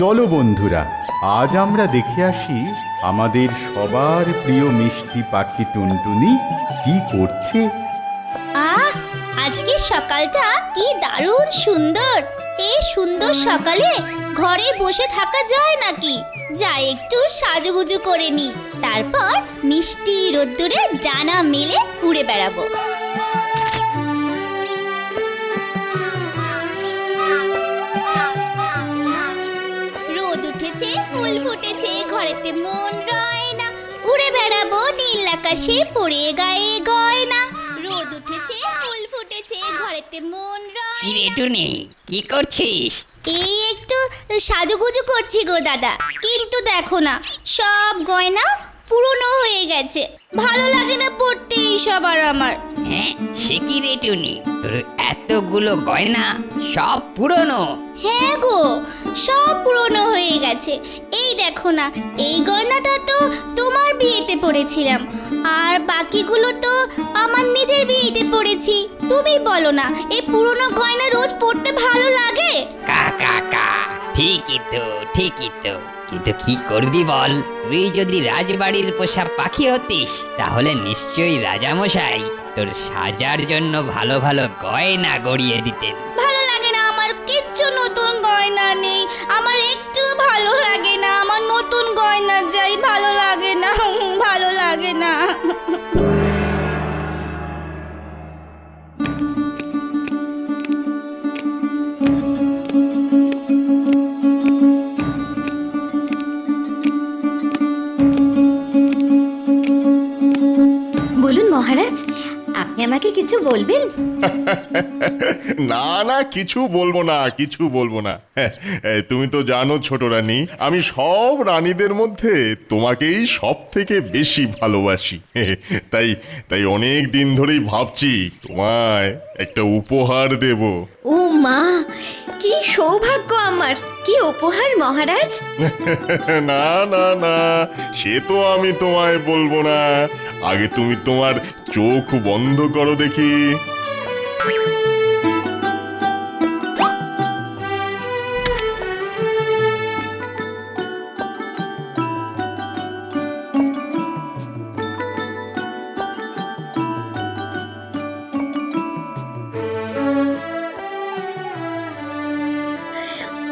চলো বন্ধুরা, আজ আমরা দেখে আসি আমাদের সবার প্রিয় মিষ্টি পাখি টুনটুনি কি করছে। আহ, আজকে সকালটা কি দারুণ সুন্দর। এই সুন্দর সকালে ঘরে বসে থাকা যায় নাকি? যাই একটু সাজুগুজু করে নি, তারপর মিষ্টি রোদ্দুরে ডানা মেলে উড়ে বেড়াবো। রোদ উঠেছে, ফুল ফুটেছে, ঘরেতে মন রয় না, উড়ে বেড়াবো নীল আকাশে পড়ে গায়ে গয়না। রোদ উঠেছে, ফুল ফুটেছে, ঘরেতে মন রয়। কি রে টুনি, কি করছিস? এই একটু সাজুগুজু করছি গো দাদা, কিন্তু দেখো না সব গয়না পুরনো হয়ে গেছে, ভালো লাগে না পড়তে এইসব আর আমার। হ্যাঁ, সে কি রে টুনি, তোর এতগুলো গয়না সব পুরনো? হ্যাঁ গো, সব পুরনো হয়ে গেছে। এই দেখো না, এই গয়নাটা তো তোমার বিয়েতে পরেছিলাম, আর বাকিগুলো তো আমার নিজের বিয়েতে পরেছি। তুমি বলো না, এই পুরনো গয়না রোজ পরতে ভালো লাগে? কা কা কা, ঠিকই তো, ঠিকই তো। কিন্তু কি করবি বল, তুই যদি রাজবাড়ির পোষা পাখি হতিস তাহলে নিশ্চয়ই রাজামশাই তোর সাজার জন্য ভালো ভালো গয়না গড়িয়ে দিতেন। ভালো লাগে না আমার, কিচ্ছু নতুন গয়না নেই, আমার একটু ভালো লাগে না। আমার নতুন গয়না চাই, ভালো লাগে না, ভালো লাগে না। বলুন মহারাজ, আপনি আমাকে কিছু বলবেন? না না, কিছু বলবো না, কিছু বলবো না। তুমি তো জানো ছোট রানী, আমি সব রানীদের মধ্যে তোমাকেই সব থেকে বেশি ভালোবাসি। তাই তাই অনেক দিন ধরেই ভাবছি তোমায় একটা উপহার দেব। ও মা, কি সৌভাগ্য আমার! কি উপহার মহারাজ? না না না, সে তো আমি তোমায় বলবো না। আগে তুমি তোমার চোখ বন্ধ করো দেখি।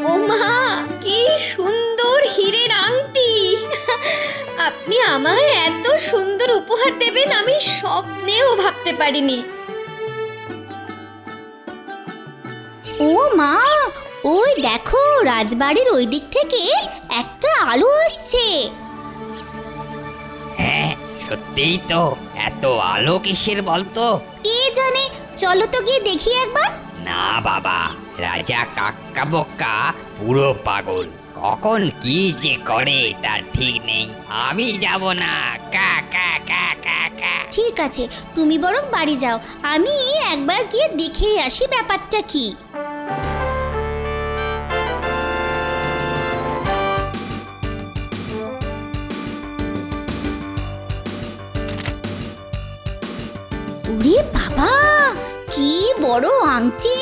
ও মা, কি সুন্দর হীরের আংটি! আপনি আমায় এত সুন্দর উপহার দেবেন আমি স্বপ্নেও ভাবতে পারিনি। ও মা, ওই দেখো রাজবাড়ির ওই দিক থেকে একটা আলো আসছে। হ্যাঁ, সত্যিই তো, এত আলো কিসের বলতো? কে জানে, চলো তো গিয়ে দেখি একবার। না বাবা, রাজা কাক্কা বক্কা পুরো পাগল, কখন কি যে করে তার ঠিক নেই। আমি যাব না, কা কা কা কা কা। ঠিক আছে, তুমি বরং বাড়ি যাও, আমি একবার গিয়ে দেখেই আসি ব্যাপারটা কি। ওরে বাবা, কি বড় আংটি!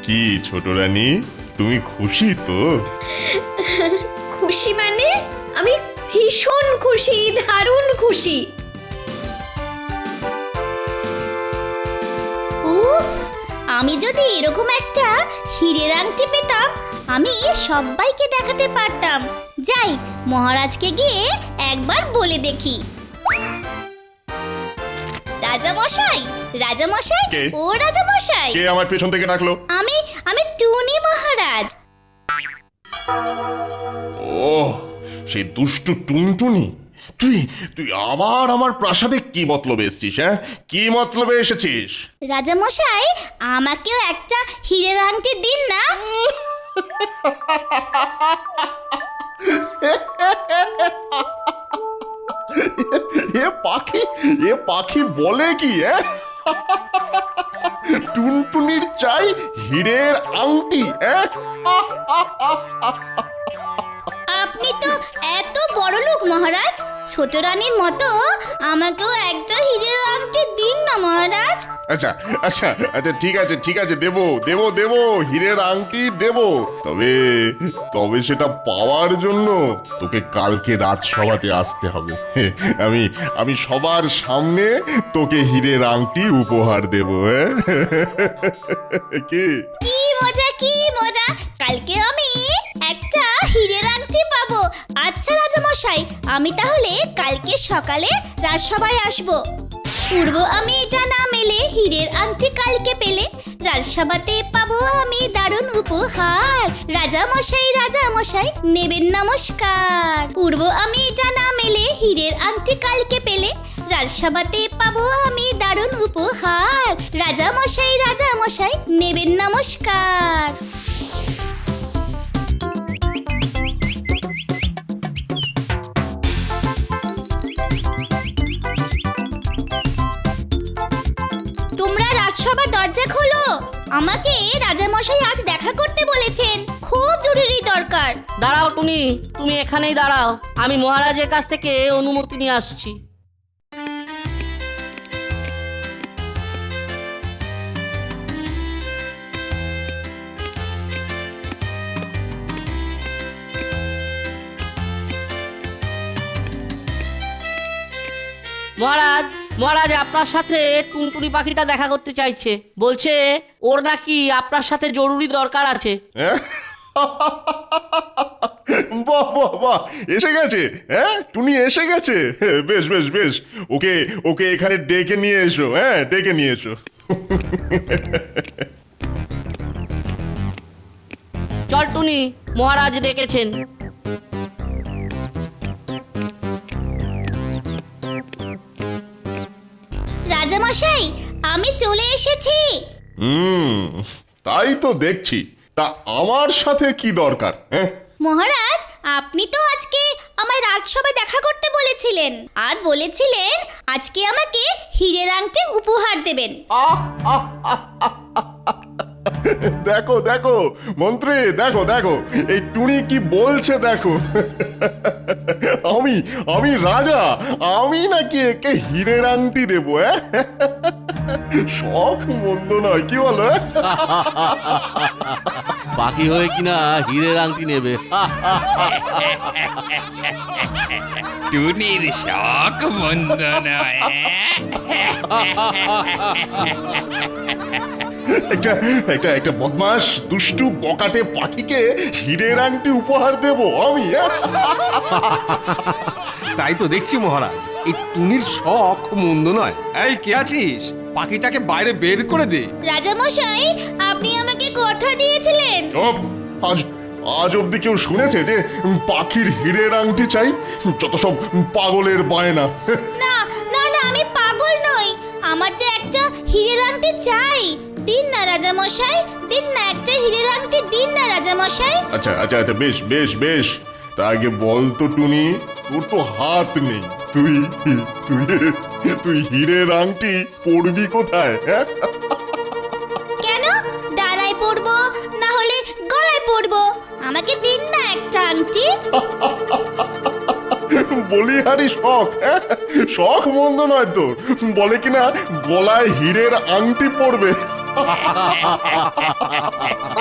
কি ছোট রানী, তুমি খুশি তো? খুশি মানে? আমি ভীষণ খুশি, দারুণ খুশি। উফ, আমি যদি এরকম একটা হীরের আংটি পেতাম, আমি সবাইকে দেখাতে পারতাম। যাই, মহারাজকে গিয়ে একবার বলে দেখি। রাজামশাই, রাজামশাই, কে? ও রাজামশাই, কে আমার পেছন থেকে ডাকলো? আমি আমি টুনি মহারাজ। ও, সেই দুষ্টু টুনটুনি, তুই তুই আবার আমার প্রাসাদে কি মতলবে এসেছিস? হ্যাঁ, কি মতলবে এসেছিস? রাজামশাই, আমাকেও একটা হীরের আংটি দিন না। এ পাখি বলে কি? টুনটুনির চাই হীরের আংটি? আপনি তো এত বড় লোক মহারাজ, ছোট রানীর মতো আমাকেও একটা হীরের আংটি দিন না মহারাজ। আচ্ছা আচ্ছা আচ্ছা, ঠিক আছে, দেবো হীরের আংটি দেবো। তবে তবে সেটা পাওয়ার জন্য তোকে কালকে রাজসভাতে আসতে হবে। আমি সবার সামনে তোকে হীরের আংটি উপহার দেব। কি কি মজা কি মজা, কালকে আমি একটা হীরের আংটি পাবো। আচ্ছা রাজামশাই, আমি তাহলে কালকে সকালে রাজসভায় আসবো। পূর্ব আমি এটা না মেলে হীরের আংটি কালকে পেলে রাজসভাতে পাবো আমি দারুণ উপহার। রাজামশাই নেবেন নমস্কার। পূর্ব আমি এটা না মেলে হীরের আংটি কালকে পেলে রাজসভাতে পাবো আমি দারুণ উপহার। রাজামশাই নেবেন নমস্কার। তোমরা রাজসভার দরজা খোলো, আমাকে রাজামশাই আজ দেখা করতে বলেছেন, খুব জরুরি দরকার। দাঁড়াও টুনি, তুমি এখানেই দাঁড়াও, আমি মহারাজের কাছ থেকে অনুমতি নিয়ে আসছি। মহারাজ, মহারাজ আপনার সাথে টুনটুনি পাখিটা দেখা করতে চাইছে, বলছে ওর নাকি আপনার সাথে জরুরি দরকার আছে। বাহ, এসে গেছে। হ্যাঁ, টুনি এসে গেছে। বেশ, ওকে এখানে ডেকে নিয়ে এসো। হ্যাঁ, ডেকে নিয়ে এসো। চল টুনি, মহারাজ ডেকেছেন। রাজামশাই, আমি চলে এসেছি। তাই তো দেখছি। তা আমার সাথে কি দরকার? হ্যাঁ, মহারাজ, আপনি তো আজকে আমায় রাজসভায় দেখা করতে বলেছিলেন, আর বলেছিলেন আজকে আমাকে হীরের আংটি উপহার দেবেন। দেখো মন্ত্রী, দেখো এই টুনি কি বলছে দেখো। আমি রাজা, আমি নাকি একে হীরের আংটি দেবো? শখ মন্দ নয়, কি বলো? পাখি হয়ে কিনা হীরের আংটি নেবে। টুনির শখ মন্দ নয়। একটা বদমাস দুষ্টু বকাটে পাখিকে হীরের আংটি উপহার দেব আমি? তাই তো দেখছি মহারাজ, এই টুনির শখ মন্দ নয়। এই কে আছিস, পাখিটাকে বাইরে বের করে দে। রাজামশাই, আপনি আমাকে কথা দিয়েছিলেন। চুপ! আজ অব্দি কেউ শুনেছে যে পাখির হীরের আংটি চাই? যত সব পাগলের বায়না। না, আমি পাগল নই, আমার যে একটা হীরের আংটি চাই। দিন না রাজামশাই, দিন না, একটা হীরের আংটি দিন না রাজামশাই। আচ্ছা, বেশ। তা আগে বল তো টুনি, তোর তো হাত নেই, তুই হীরের আংটি পরবি কোথায়? হ্যাঁ, কেন? ডানায় পরবো, না হলে গলায় পরবো। আমাকে দিন না একটা আংটি। বলিহারি শখ। হ্যাঁ, শখ মন্দ নয় তোর, বলে কিনা গলায় হীরের আংটি পরবে।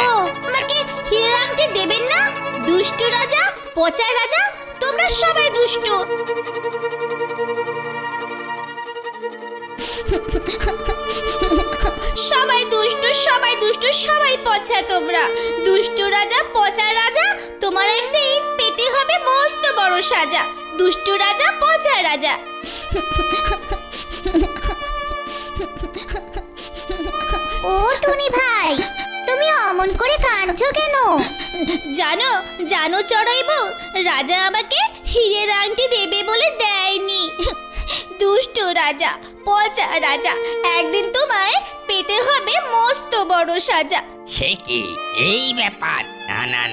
ও, আমাকে হীরের আংটি দেবেন না? দুষ্টু রাজা, পচা রাজা, তোমরা সবাই দুষ্টু। সবাই পচা তোমরা। দুষ্টু রাজা, পচা রাজা, তোমার একদিন পেতে হবে মস্ত বড় সাজা। দুষ্টু রাজা, পচা রাজা। ও টুনি ভাই, তুমি অমন করে কাঁদছো কেন? জানো চড়াইবো, রাজা আমাকে হীরের আংটি দেবে বলে দেয়নি। দুষ্টু রাজা, পচা রাজা, একদিন তোমায় পেতে হবে মস্ত বড় সাজা। সে কি এই ব্যাপার?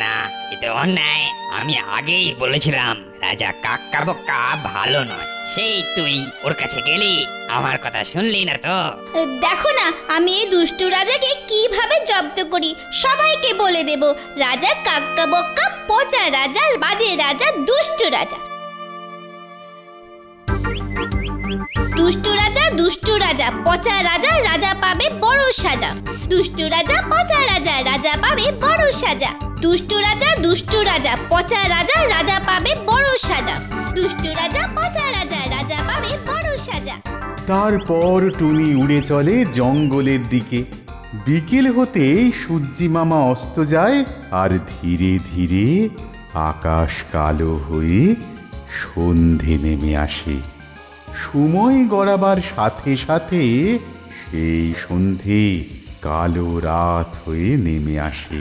না, এ তো অন্যায়। আমি আগেই বলেছিলাম রাজা কাক্কা বোকা ভালো নয়। সেই তুই ওর কাছে গেলি, আমার কথা শুনলি না তো? দেখো না আমি এই দুষ্টু রাজাকে কিভাবে জব্দ করি, সবাইকে বলে দেব রাজা কাক্কা বক্কা, পচা রাজা, বাজে রাজা, দুষ্টু রাজা। দুষ্টু রাজা, দুষ্টু রাজা, পচা রাজা, রাজা পাবে বড় সাজা। দুষ্টু রাজা, পচা রাজা, রাজা পাবে বড় সাজা। দুষ্টু রাজা, দুষ্টু রাজা, পচা রাজা, রাজা পাবে বড় সাজা। দুষ্টু রাজা, পচা রাজা, রাজা পাবে বড় সাজা। তারপর টুনি উড়ে চলে জঙ্গলের দিকে। বিকেল হতে সূর্যি মামা অস্ত যায়, আর ধীরে ধীরে আকাশ কালো হয়ে সন্ধে নেমে আসে। সময় গড়াবার সাথে সাথে সেই সন্ধে কালো রাত হয়ে নেমে আসে।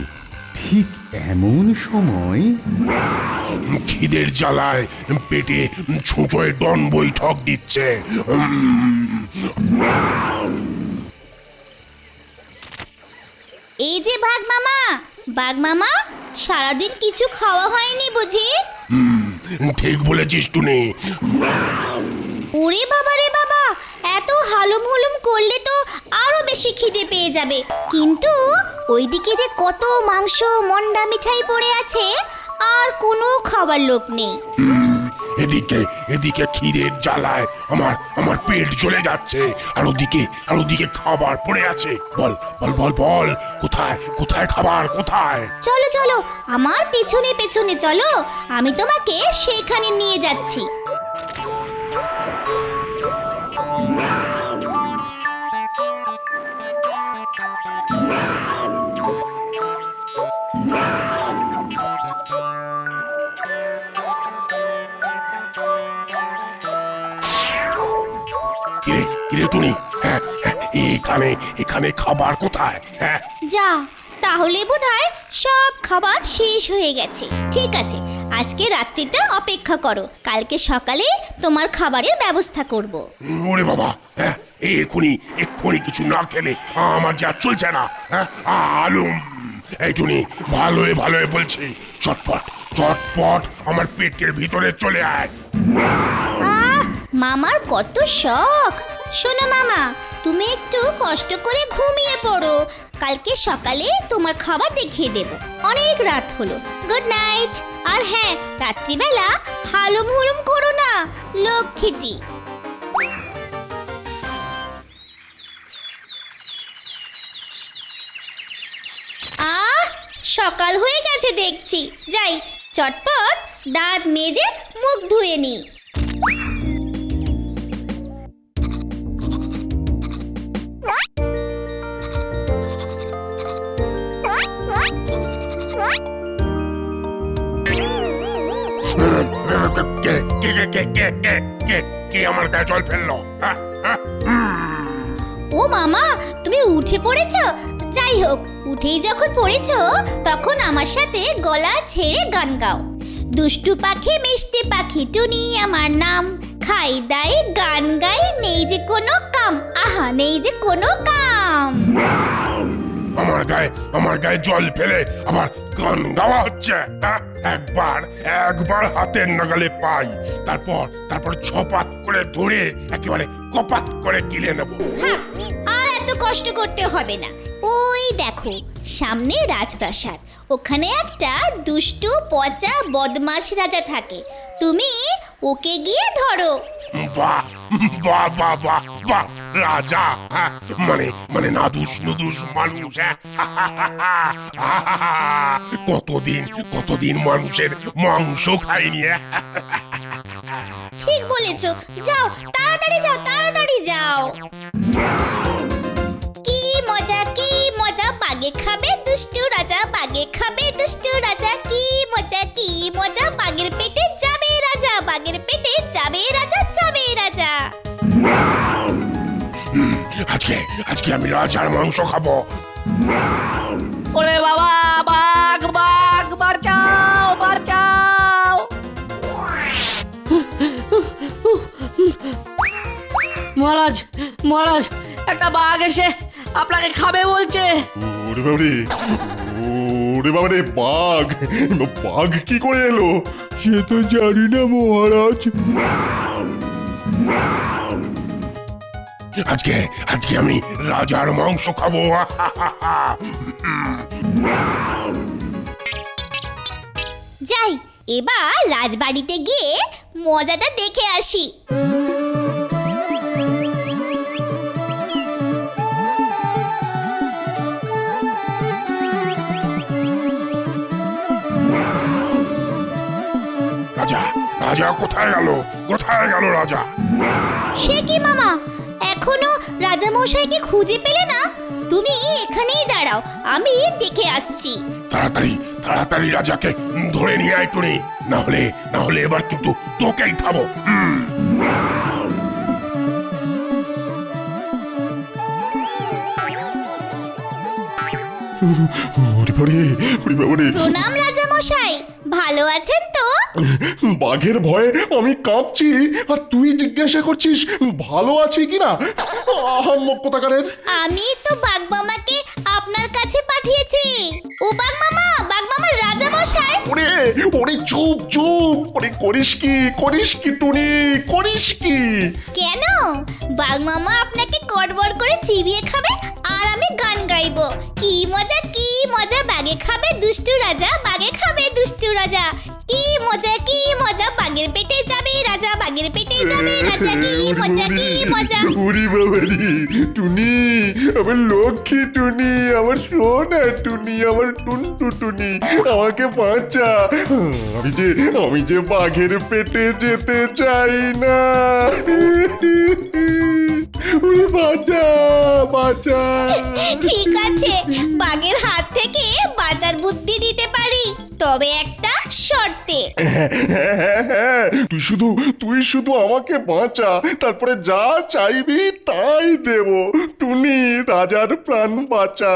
ঠিক এমন সময় খিদের জ্বালায় পেটে ছোটয় ডন বৈঠক দিচ্ছে। এই যে বাঘ মামা, সারাদিন কিছু খাওয়া হয়নি বুঝি? ঠিক বলেছিস টুনি। ওরে বাবা রে বাবা, এত হালুম হুলুম করলে তো আরো বেশি খিদে পেয়ে যাবে। কিন্তু ওইদিকে যে কত মাংস, মন্ডা মিঠাই পড়ে আছে, আর কোনো খাবার লোক নেই। এদিকে এদিকে খিদের জ্বালায় আমার পেট জ্বলে যাচ্ছে, আর ওদিকে খাবার পড়ে আছে। বল বল বল বল, কোথায় কোথায় খাবার কোথায়? চলো চলো আমার পেছনে পেছনে চলো, আমি তোমাকে সেখানে নিয়ে যাচ্ছি। কিরে টুনি, হ্যাঁ এখানে খাবার কোথায়? হ্যাঁ যা, তাহলে বোধহয় সব খাবার শেষ হয়ে গেছে। ঠিক আছে, আজকে রাত্রিটা অপেক্ষা করো, কালকে সকালে তোমার খাবারের ব্যবস্থা করব। ওরে বাবা, হ্যাঁ এক্ষুনি কিছু না খেলে আমার যা চলছে না। হ্যাঁ আলুম, এই টুনি, ভালোই বলছি, চটপট আমার পেটের ভিতরে চলে আয়। মামার কত শখ। শোনো মামা, তুমি একটু কষ্ট করে ঘুমিয়ে পড়ো, কালকে সকালে তোমার খাবার দেখিয়ে দেব। অনেক রাত হলো, গুড নাইট। আর হ্যাঁ, রাত্রিবেলা হালুম হুলুম করো না, লক্ষ্মীটি। সকাল হয়ে গেছে দেখছি, যাই চটপট দাঁত মেজে মুখ ধুয়ে নিই। কে আমার গায়ে জল ফেললো? ও মামা, তুমি উঠে পড়েছো? যাই হোক, উঠেই যখন পড়েছো তখন আমার সাথে গলা ছেড়ে গান গাও। দুষ্টু পাখি মিষ্টি পাখি টুনি আমার নাম, খাই দাই গান গাই, নেই যে কোনো কাম, আহা নেই যে কোনো কাম। আমার গায়ে জল ফেলে আবার গান গাওয়া হচ্ছে। একবার হাতের নাগালে পাই, তারপর ছপাত করে ধরে একেবারে কপাত করে গিলে নেব। থাক, আর এত কষ্ট করতে হবে না। ওই দেখো সামনে রাজপ্রাসাদ, ওখানে একটা দুষ্টু পচা বদমাশ রাজা থাকে, তুমি ওকে গিয়ে ধরো। বাহ বাহ বাহ বাহ বাহ, রাজা, মানে নাদুস নুদুস মানুষ। কতদিন মানুষের মাংস খাইনি। ঠিক বলেছো, যাও তাড়াতাড়ি যাও। কি মজা বাগে খাবে দুষ্টু রাজা, বাগে খাবে দুষ্টু রাজা, কি মজা বাগের পেটে যাবে রাজা, বাগের পেটে যাবে রাজা, যাবে রাজা। আজকে আমি রাজার মাংস খাবো। ওরে বাবা, বাঘ বাঁচাও। মহারাজ, একটা বাঘ এসে আপনাকে খাবে বলছে। ওরে বাবারে, বাঘ কি করে এলো? সে তো জানি না মহারাজ। আজকে আজকে আমি রাজার মাংস খাবো। যাই এবার রাজবাড়িতে গিয়ে মজাটা দেখে আসি। রাজা রাজা কোথায় গেল? কোথায় গেল রাজা? সে কি মামা, এখনো রাজামশাইকে খুঁজে পেলে না? তুমি এখানেই দাঁড়াও, আমি দেখে আসছি। তাড়াতাড়ি তাড়াতাড়ি রাজাকে ধরে নিয়ে আয় টুনি, না হলে এবার কিন্তু তোকেই খাবো। প্রণাম রাজামশাই, ভালো আছেন তো? বাঘের ভয়ে আমি কাঁপছি আর তুই জিজ্ঞাসা করছিস ভালো আছি কিনা? আহাম্মক কোথাকারের। আমি তো বাগমামাকে আপনার কাছে পাঠিয়েছি। ও বাগমামা, বাগমামা রাজামশাই। ওরে ওরে চুপ চুপ, ওরে করিস কি টুনি, করিস কি? কেন? বাগমামা আপনাকে কড়বড় করে চিবিয়ে খাবে আর আমি গান গাইবো। কি মজা কি মজা, বাগে খাবে দুষ্টু রাজা, বাগে খাবে দুষ্টু রাজা। কি মজা, বাগের পেটে যাবে রাজা, বাগের পেটে যাবে রাজা। কি মজা। উরি বাবারি টুনি, আমার লক্ষ্মী টুনি, আমার সোনা টুনি, আমার টুনটু টুনি, আমাকে বাঁচা। আমি যে বাঘের পেটে যেতে চাই না। উরি বাঁচা। ঠিক আছে, বাঘের হাত থেকে বাঁচার বুদ্ধি দিতে পারি, তবে একটা শর্তে। তুই শুধু আমাকে বাঁচা, তারপরে যা চাইবি তাই দেব। টুনি, রাজার প্রাণ বাঁচা।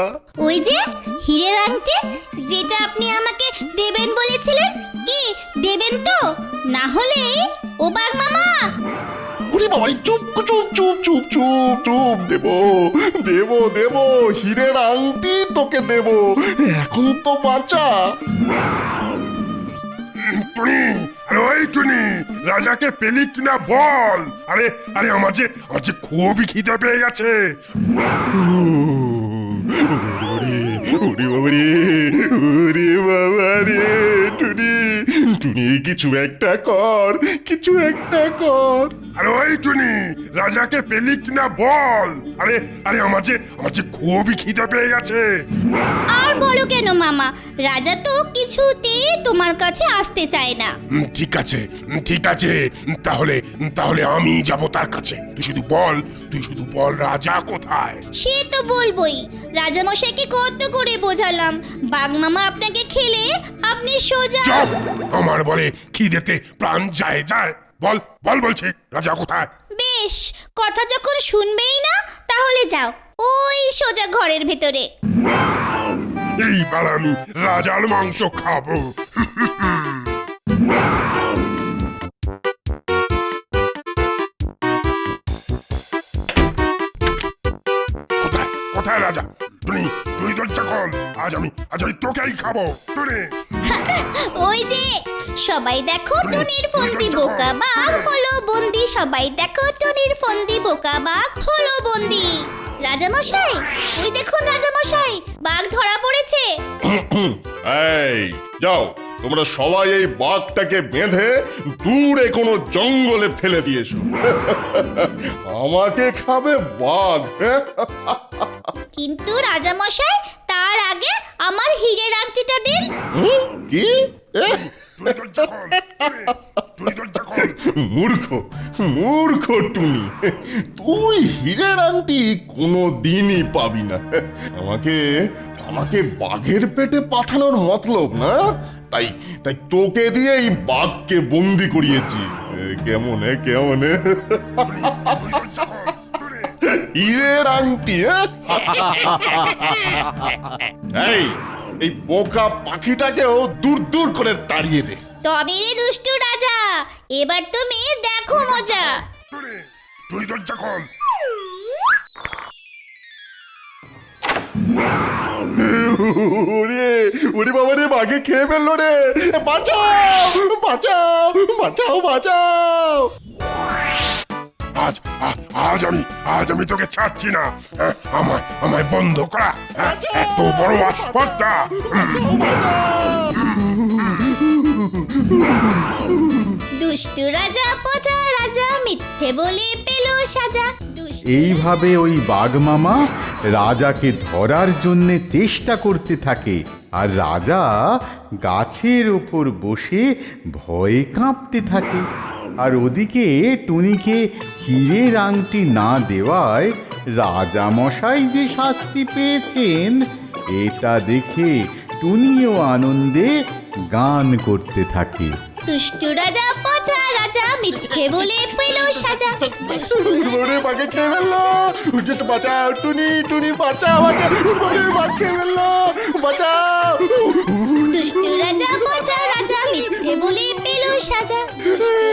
ওই যে হীরের আংটি, যেটা আপনি আমাকে দেবেন বলেছিলেন, কি দেবেন তো? না হলে ও বাঘ মামা। ওরে বাবাই, চুপ চুপ চুপ চুপ চুপ চুপ, দেব হীরের আংটি তোকে দেব, এখন তো বাঁচা। টুনি, আরে ওই টুনি, রাজাকে পেলি কিনা বল। আরে আরে আমার যে খুবই খিদে পেয়ে গেছে। ওরে বাবা রে টুনি, কিছু একটা কর। আরে ওই টুনি, রাজাকে পেলি কিনা বল। আরে আরে আমার যে খুবই খিদে পেয়ে গেছে। আর বলো কেন মামা, রাজা তো কিছুতেই তোমার কাছে আসতে চায় না। ঠিক আছে, তাহলে আমি যাব তার কাছে। তুই শুধু বল রাজা কোথায়? সে তো বলবোই, রাজামশাইকে কত করে বোঝালাম, বাঘ মামা আপনাকে খেলে আপনি সোজা। চুপ! আমার বলে খিদেতে প্রাণ যায়। বল বলছি, রাজা কোথায়? বেশ, কথা যখন শুনবেই না, তাহলে যাও ওই সোজা ঘরের ভেতরে। এইবার আমি রাজার মাংস খাবো। কোথায় রাজা? টুনি তোর চাকল, আজ আমি তোকেই খাবো। টুনি, ওই যে সবাই দেখো টুনির ফন্দি, বোকা বাঘ হলো বন্দি। সবাই দেখো টুনির ফন্দি, বোকা বাঘ হলো বন্দি। রাজামশাই, ওই দেখুন রাজামশাই, বাঘ ধরা পড়েছে। এই যাও, তোমরা সবাই এই বাঘটাকে বেঁধে দূরে কোনো জঙ্গলে ফেলে দিয়েছো। আমাকে খাবে বাঘ। কিন্তু রাজামশাই, তার আগে আমার হীরের আংটিটা দিন। কি? মূর্খ টুনি, তুই হীরের আংটি কোনো দিনই পাবি না। আমাকে বাঘের পেটে পাঠানোর মতলব না, তাই তোকে দিয়ে এই বাঘকে বন্দি করিয়েছি। কেমন হীরের আংটি? এই বোকা পাখিটাকেও দূর করে তাড়িয়ে দে। তবে রে দুষ্টু রাজা, এবার তুমি দেখো মজা। তুই তোর চাকল। ওরে বাবা রে, বাঘে খেয়ে ফেললো রে। বাঁচাও। আজ আমি তোকে ছাড়ছি না। হ্যাঁ, আমায় বন্ধ করা, হ্যাঁ, এত বড় আসপর্দা। দুষ্টু রাজা পচা রাজা মিথ্যে বলে পেল সাজা। দুষ্টু এইভাবে ওই বাঘমামা রাজাকে ধরার জন্যে চেষ্টা করতে থাকে, আর রাজা গাছের ওপর বসে ভয়ে কাঁপতে থাকে। আর ওদিকে টুনিকে হীরের আংটি না দেওয়ায় রাজা মশাই যে শাস্তি পেয়েছেন, এটা দেখে টুনিও আনন্দে গান করতে থাকে। দুষ্টু রাজা পচা রাজা মিথ্যে বলে পেল সাজা। দুষ্টু ওরে বাঘে খেয়ে ফেললো, বাঁচাও টুনি, টুনি বাঁচাও, বাঘ খেয়ে ফেললো, বাঁচাও। দুষ্টু রাজা পচা রাজা মিথ্যে বলে পেল সাজা। দুষ্টু